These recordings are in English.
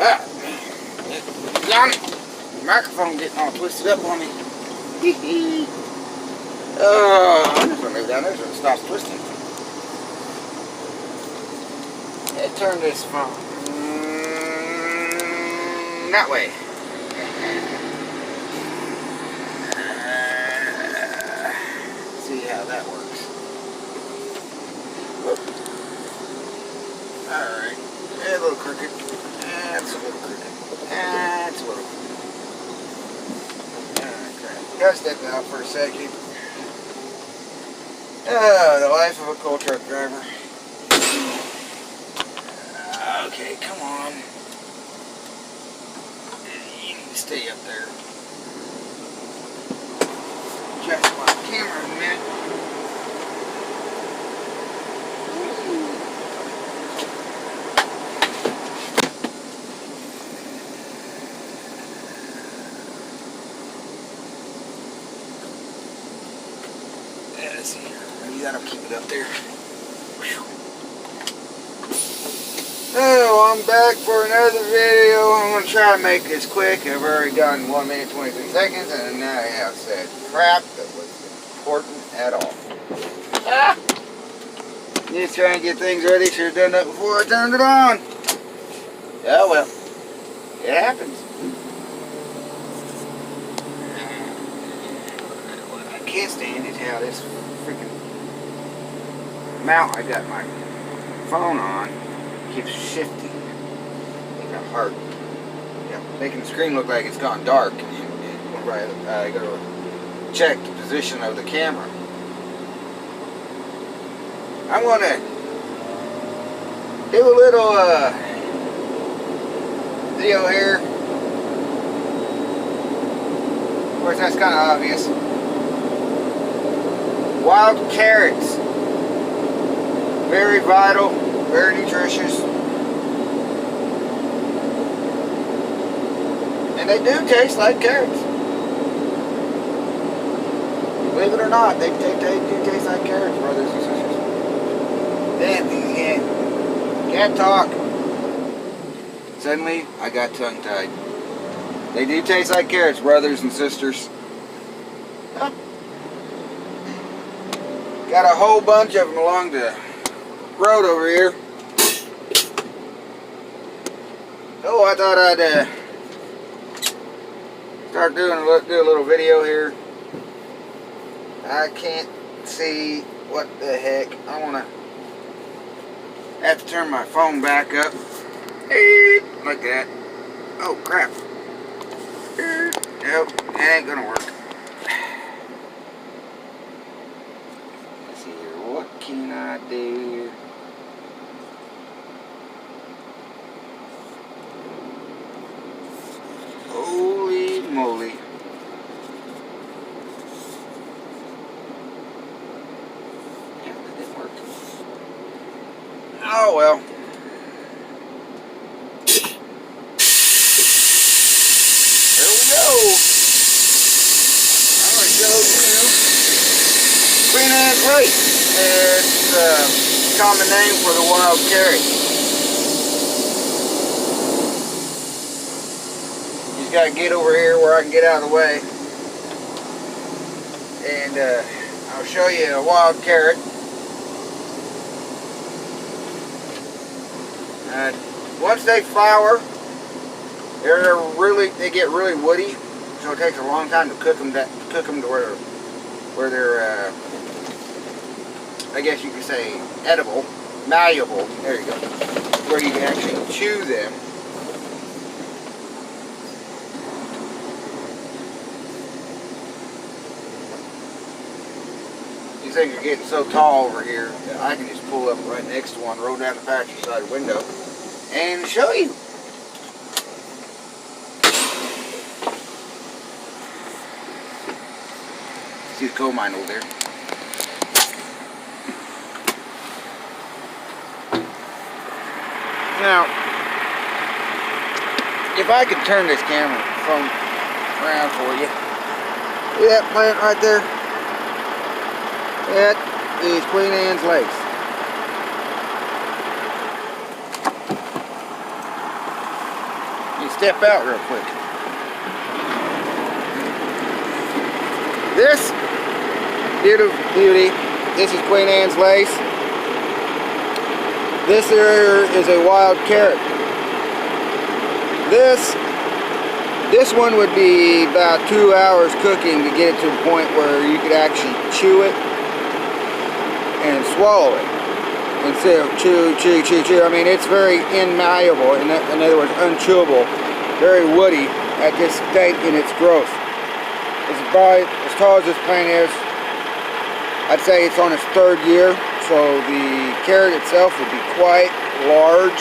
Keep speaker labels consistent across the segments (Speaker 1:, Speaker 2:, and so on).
Speaker 1: Ah, John, microphone getting all twisted up on me. I'm just gonna move down there so it stops twisting. And turn this phone that way. See how that works. Alright. A little crooked. That's a little crooked. That's a little crooked. Alright, crap. Gotta step out for a second. The life of a coal truck driver. Okay, come on. You need to stay up there. Adjust my camera in a minute. Let's see here. Maybe that'll keep it up there. Oh, I'm back for another video. I'm going to try to make this quick. I've already done 1 minute 23 seconds and now I have said crap that was important at all. Just trying to get things ready. Should have done that before I turned it on. Oh well. It happens. What I can't stand is how this freaking mount I got my phone on keeps shifting. Like a heart. Yeah, making the screen look like it's gone dark. And I go to check the position of the camera. I'm gonna do a little video here. Of course, that's kind of obvious. Wild carrots. Very vital. Very nutritious. And they do taste like carrots. Believe it or not, they do taste like carrots, brothers and sisters. Damn, these can't talk. Suddenly, I got tongue-tied. They do taste like carrots, brothers and sisters. Huh. Got a whole bunch of them along the road over here. Oh, I thought I'd start do a little video here. I can't see what the heck. I wanna have to turn my phone back up. Like that. Oh crap. Nope, that ain't gonna work. Let's see here. What can I do? Holy moly. Yeah, that didn't work. Oh well. There we go. I'm going to show you Queen Anne's Lace. It's a common name for the wild carrot. Got to get over here where I can get out of the way, and I'll show you a wild carrot. Once they flower, they get really woody, so it takes a long time to cook them to where they're I guess you could say edible, malleable. There you go, where you can actually chew them. These things are getting so tall over here that I can just pull up right next to one, roll down the passenger side window, and show you. See the coal mine over there. Now, if I could turn this camera phone around for you, see that plant right there? That is Queen Anne's Lace. step out real quick. This beauty, this is Queen Anne's lace. This here is a wild carrot. This one would be about 2 hours cooking to get it to the point where you could actually chew it and swallow it instead of chew. I mean, it's very inmalleable, in other words, unchewable, very woody at this state in its growth. It's about as tall as this plant is. I'd say it's on its 3rd year, so the carrot itself would be quite large.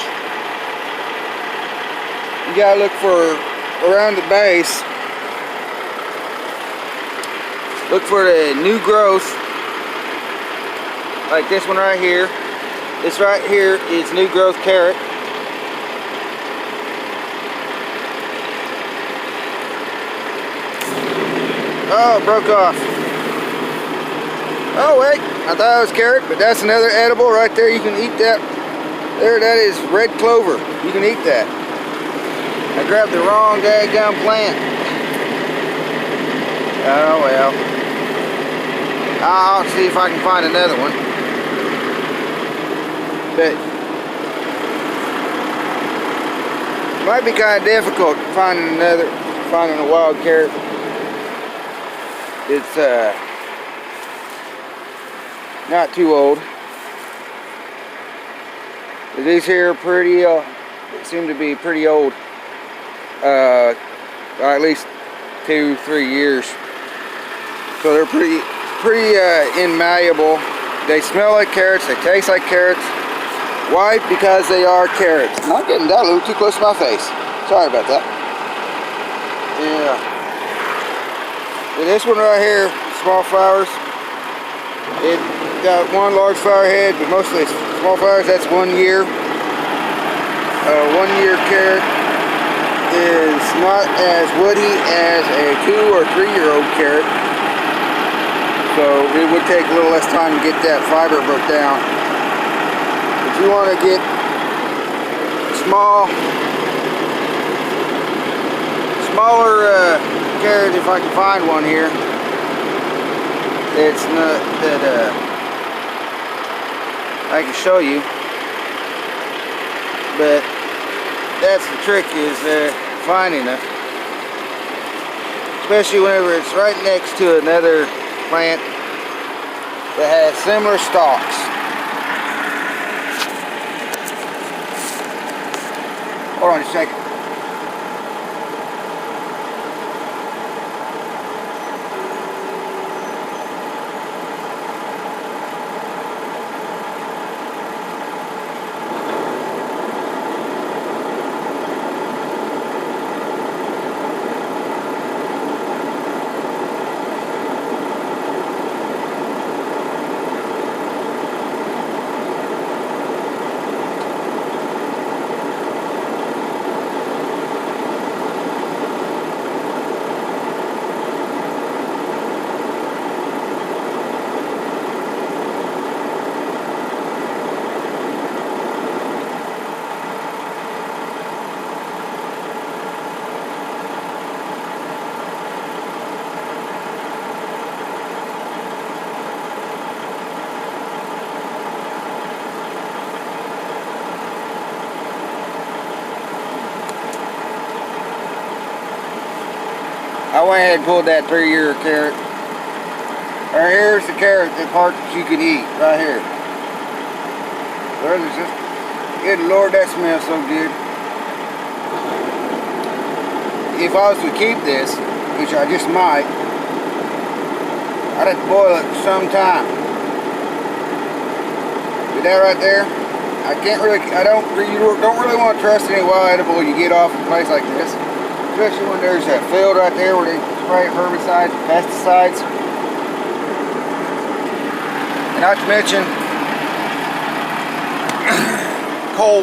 Speaker 1: You gotta look for around the base. Look for the new growth, like this one right here. This right here is new growth carrot. Oh, it broke off. Oh wait, I thought it was carrot, but that's another edible right there. You can eat that. There, that is red clover. You can eat that. I grabbed the wrong daggum plant. Oh well. I'll see if I can find another one. But it might be kind of difficult finding a wild carrot. It's not too old. But these here are pretty seem to be pretty old. At least 2-3 years. So they're pretty inmalleable. They smell like carrots, they taste like carrots. Why? Because they are carrots. I'm getting that a little too close to my face. Sorry about that. Yeah. And this one right here, small flowers. It got one large flower head, but mostly small flowers. That's 1 year. 1 year carrot is not as woody as a 2 or 3 year old carrot. So it would take a little less time to get that fiber broke down. If you want to get smaller carrot, if I can find one here, it's not that I can show you, but that's the trick, is finding it, especially whenever it's right next to another plant that has similar stalks. Hold on just a second. I went ahead and pulled that 3 year carrot. Right here's the carrot, the part that you can eat, right here. There's just, good Lord, that smells so good. If I was to keep this, which I just might, I'd have to boil it some time. But that right there, I don't really want to trust any wild edible you get off a place like this. Especially when there's that field right there where they spray herbicides and pesticides. And not to mention coal.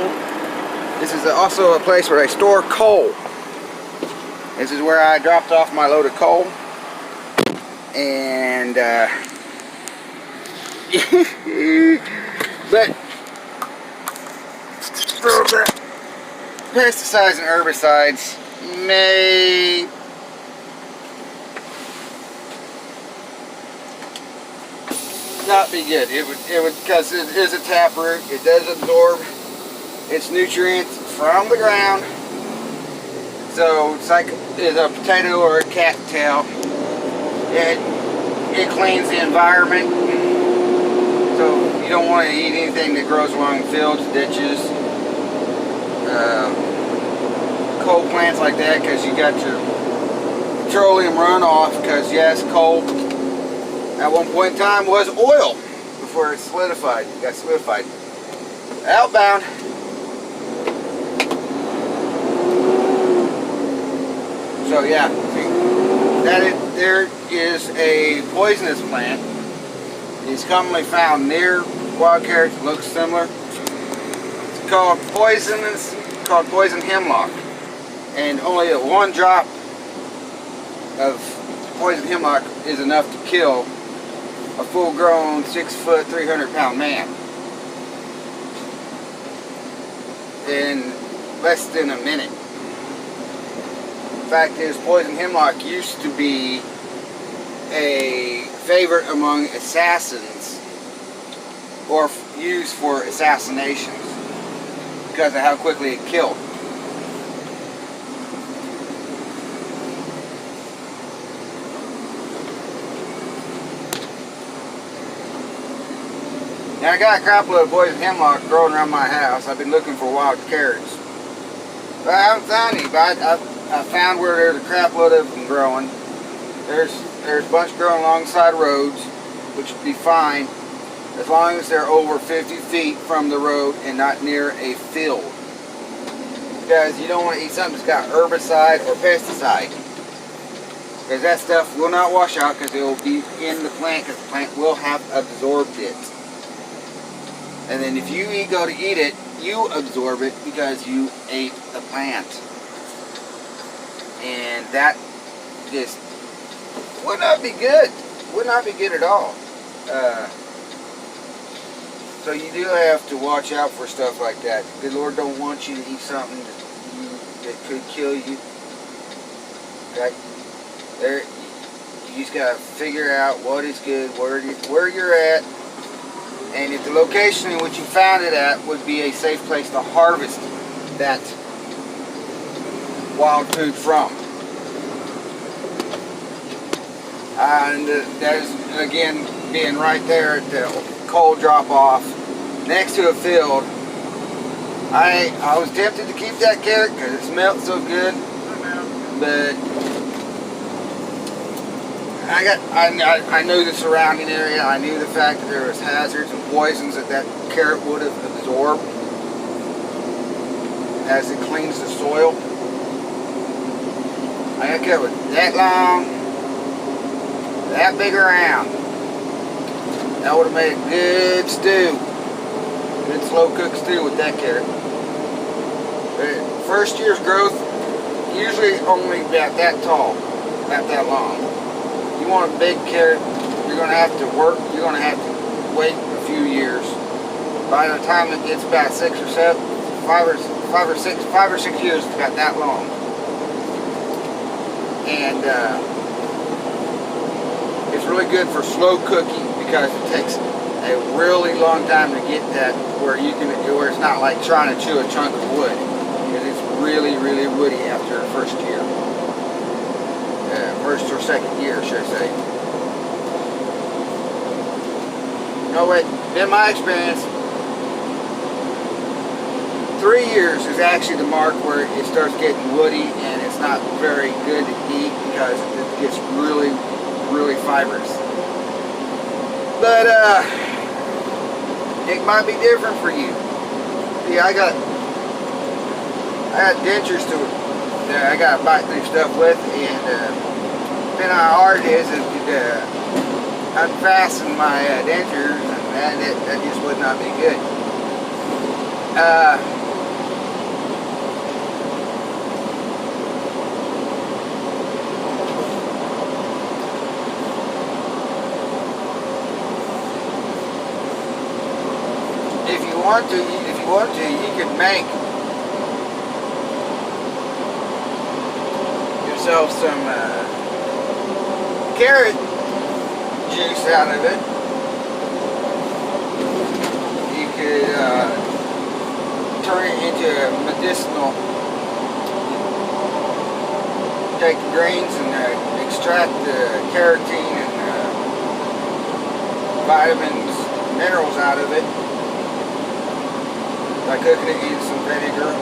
Speaker 1: This is also a place where they store coal. This is where I dropped off my load of coal. And but pesticides and herbicides may not be good. It would because it is a taproot. It does absorb its nutrients from the ground. So it's like a potato or a cattail. It cleans the environment. So you don't want to eat anything that grows along fields, ditches, coal plants like that, because you got your petroleum runoff. Because yes, coal at one point in time was oil before it solidified. It got solidified. Outbound. So yeah, see, there is a poisonous plant. It's commonly found near wild carrots. It looks similar. It's called poison hemlock, and only 1 drop of poison hemlock is enough to kill a full-grown 6-foot, 300-pound man in less than a minute. The fact is, poison hemlock used to be a favorite among assassins, or used for assassinations, because of how quickly it killed. Now I got a crapload of poison hemlock growing around my house. I've been looking for wild carrots, but I haven't found any. But I found where there's a crapload of them growing. There's a bunch growing alongside roads, which would be fine as long as they're over 50 feet from the road and not near a field. Because you don't want to eat something that's got herbicide or pesticide, because that stuff will not wash out, because it will be in the plant, because the plant will have absorbed it. And then if you go to eat it, you absorb it because you ate the plant. And that just would not be good. Would not be good at all. So you do have to watch out for stuff like that. The Lord don't want you to eat something that could kill you. Okay? You just gotta figure out what is good, where you're at, and if the location in which you found it at would be a safe place to harvest that wild food from. And that is, again, being right there at the coal drop off next to a field. I was tempted to keep that carrot because it smelled so good, but I knew the surrounding area. I knew the fact that there was hazards and poisons that carrot would have absorbed as it cleans the soil. I got carrot that long, that big around. That would have made a good stew. Good slow cooked stew with that carrot. First year's growth, usually only about that tall, about that long. You want a big carrot, you're going to have to work, you're going to have to wait a few years. By the time it gets about 5 or 6 years, it's about that long. And it's really good for slow cooking, because it takes a really long time to get that where it's not like trying to chew a chunk of wood, because it's really, really woody after the first year. First or second year, should I say. No, wait, in my experience, 3 years is actually the mark where it starts getting woody and it's not very good to eat, because it gets really, really fibrous. But it might be different for you. See, I got dentures I got to bite through stuff with, and depending on how hard it is, it could unfasten my dentures, and that just would not be good. If you want to, you can make yourself some carrot juice out of it. You could turn it into a medicinal. Take the greens and extract the carotene and vitamins, minerals out of it by cooking it in some vinegar.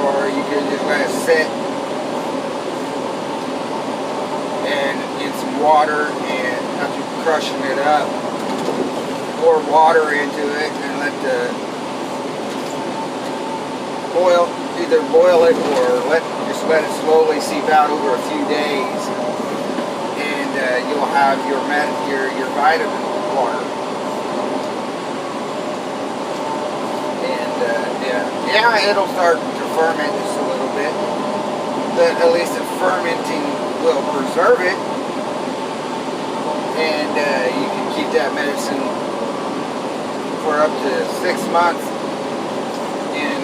Speaker 1: Or you could just let it sit and in some water, and after crushing it up, pour water into it and let the either boil it or just let it slowly seep out over a few days, and you'll have your vitamin water. And yeah, it'll start to ferment just a little bit, but at least the fermenting will preserve it, and you can keep that medicine for up to 6 months in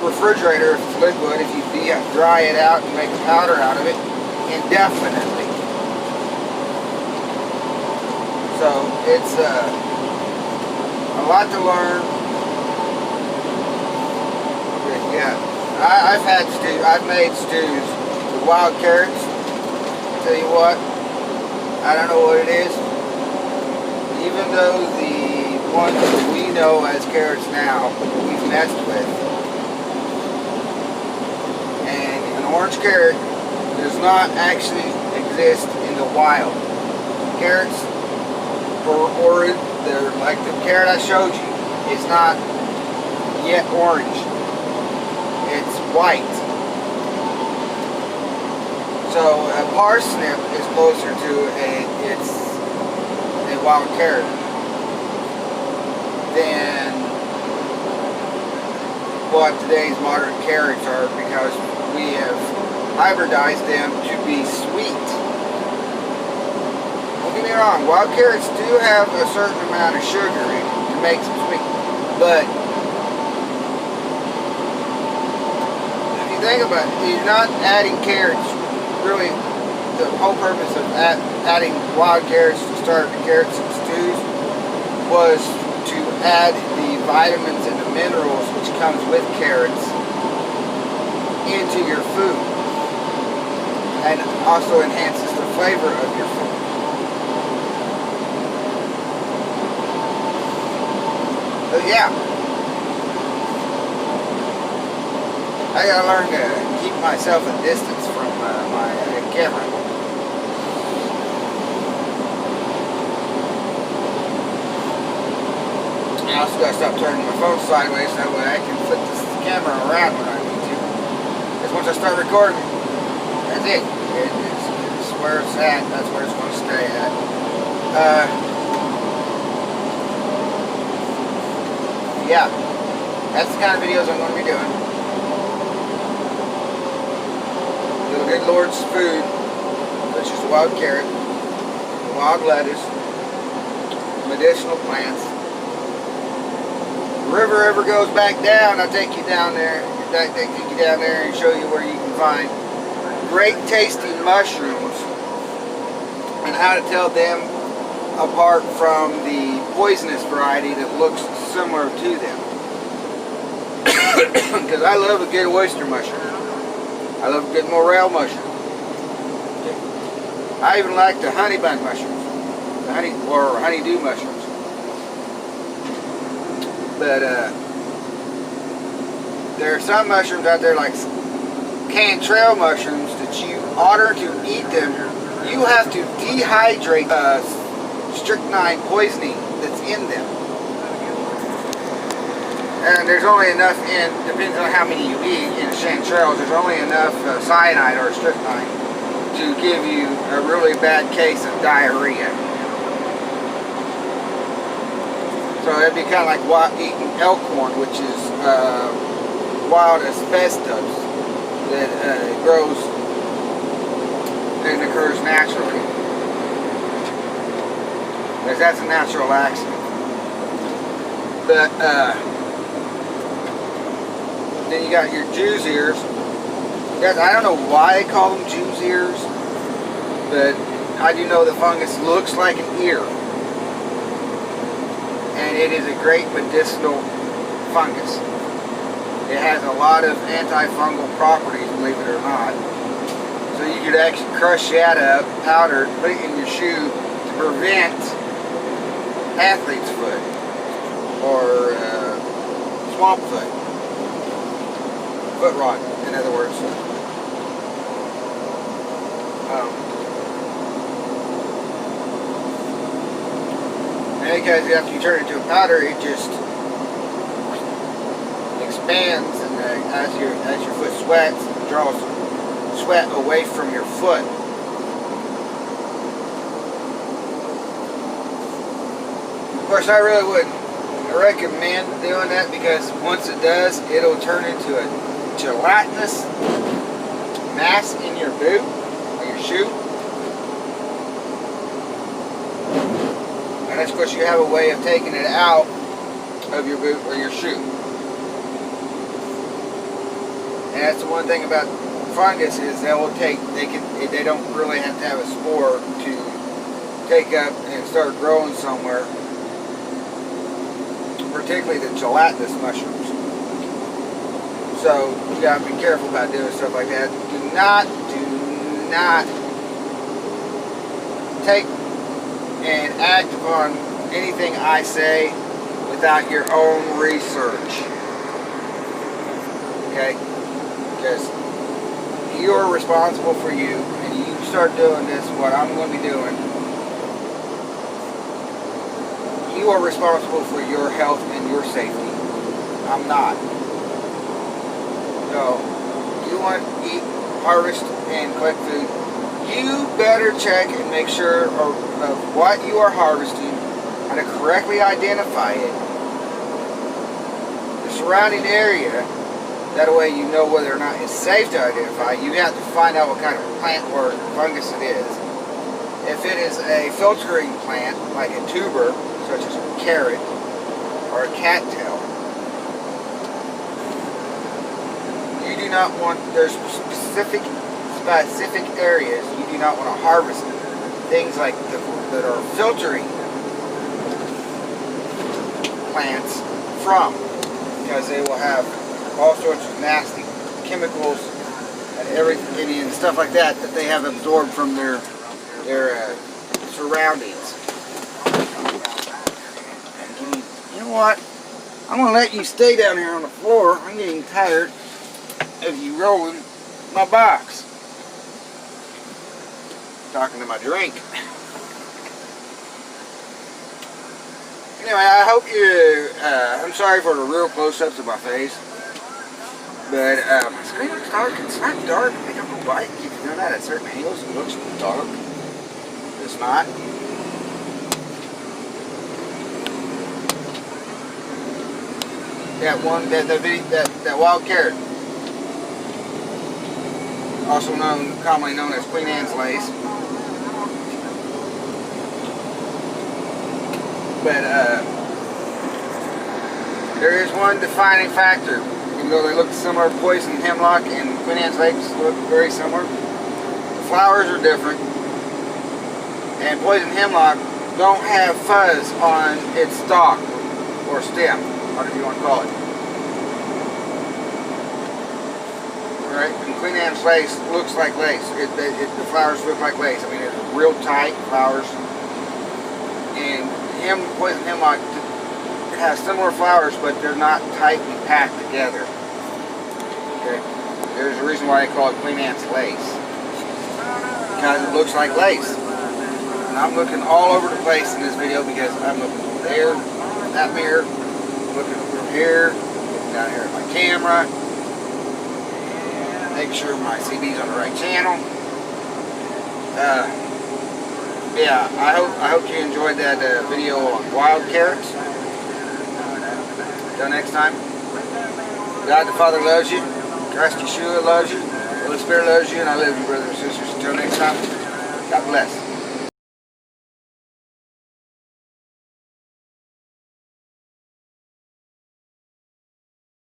Speaker 1: refrigerator if it's liquid. If you dry it out and make a powder out of it, indefinitely. So it's a lot to learn. But yeah, I've made stews with wild carrots. Tell you what, I don't know what it is. Even though the ones that we know as carrots now, we've messed with. And an orange carrot does not actually exist in the wild. Carrots, or they're like the carrot I showed you, is not yet orange. It's white. So a parsnip is closer to a wild carrot than what today's modern carrots are, because we have hybridized them to be sweet. Don't get me wrong, wild carrots do have a certain amount of sugar in it to make them sweet, but if you think about it, you're not adding carrots. Really, the whole purpose of adding wild carrots to start the carrots and stews was to add the vitamins and the minerals which comes with carrots into your food, and also enhances the flavor of your food. So yeah, I gotta learn to keep myself a distance from my camera. I also gotta stop turning my phone sideways, that way I can flip this camera around when I need to. Because once I start recording, that's it. It's where it's at. That's where it's going to stay at. Yeah, that's the kind of videos I'm going to be doing. The good Lord's food, such as wild carrot, wild lettuce, medicinal plants. The river ever goes back down, I'll take you down there. Take you down there and show you where you can find great tasting mushrooms and how to tell them apart from the poisonous variety that looks similar to them. Because I love a good oyster mushroom. I love a good morel mushroom. I even like the honey bun mushrooms, the honeydew mushrooms. But there are some mushrooms out there, like cantrell mushrooms, that you, in order to eat them, you have to dehydrate strychnine poisoning that's in them. And there's only enough in, depends on how many you eat, in chanterelles, there's only enough cyanide or strychnine to give you a really bad case of diarrhea. So it'd be kind of like eating elkhorn, which is wild asbestos that grows and occurs naturally. Because that's a natural accident. But Then you got your Jew's ears. Guys, I don't know why they call them Jew's ears, but I do know the fungus looks like an ear. And it is a great medicinal fungus. It has a lot of antifungal properties, believe it or not. So you could actually crush that up, powder it, put it in your shoe to prevent athlete's foot or swamp foot. Foot rot, in other words. And because after you turn it into a powder, it just expands, and as your foot sweats, it draws sweat away from your foot. Of course, I really wouldn't recommend doing that, because once it does, it'll turn into a gelatinous mass in your boot or your shoe. And of course, you have a way of taking it out of your boot or your shoe. And that's the one thing about fungus, is they don't really have to have a spore to take up and start growing somewhere, particularly the gelatinous mushrooms. So you gotta be careful about doing stuff like that. Do not take and act upon anything I say without your own research. Okay? Because you are responsible for you, and you start doing this, what I'm going to be doing, you are responsible for your health and your safety. I'm not. So, you want to eat, harvest, and collect food, you better check and make sure of what you are harvesting, how to correctly identify it, the surrounding area. That way you know whether or not it's safe to identify. You have to find out what kind of plant or fungus it is. If it is a filtering plant, like a tuber, such as a carrot or a cattail, you do not want, there's specific areas you do not want to harvest things like that are filtering plants from, because they will have all sorts of nasty chemicals and everything and stuff like that they have absorbed from their surroundings. You know what? I'm gonna let you stay down here on the floor. I'm getting tired of you rolling my box. Talking to my drink. Anyway, I hope you. I'm sorry for the real close-ups of my face. But my screen looks dark. It's not dark. I don't know why it keeps doing that at certain angles. It looks dark. It's not. That one, that wild carrot, also commonly known as Queen Anne's lace. But there is one defining factor. Even though they look similar, poison hemlock and Queen Anne's lace look very similar, the flowers are different. And poison hemlock don't have fuzz on its stalk or stem, whatever you want to call it. Alright, and Queen Anne's lace looks like lace. The flowers look like lace. I mean, it's real tight flowers. And poison hemlock has similar flowers, but they're not tightly packed together. Okay? There's a reason why they call it Queen Anne's lace. Because it looks like lace. And I'm looking all over the place in this video, because I'm looking over there, in that mirror, looking over here, looking down here at my camera, make sure my CD's on the right channel. Yeah, I hope you enjoyed that video on wild carrots. Until next time, God the Father loves you, Christ Yeshua loves you, Holy Spirit loves you, and I love you, brothers and sisters. Until next time, God bless.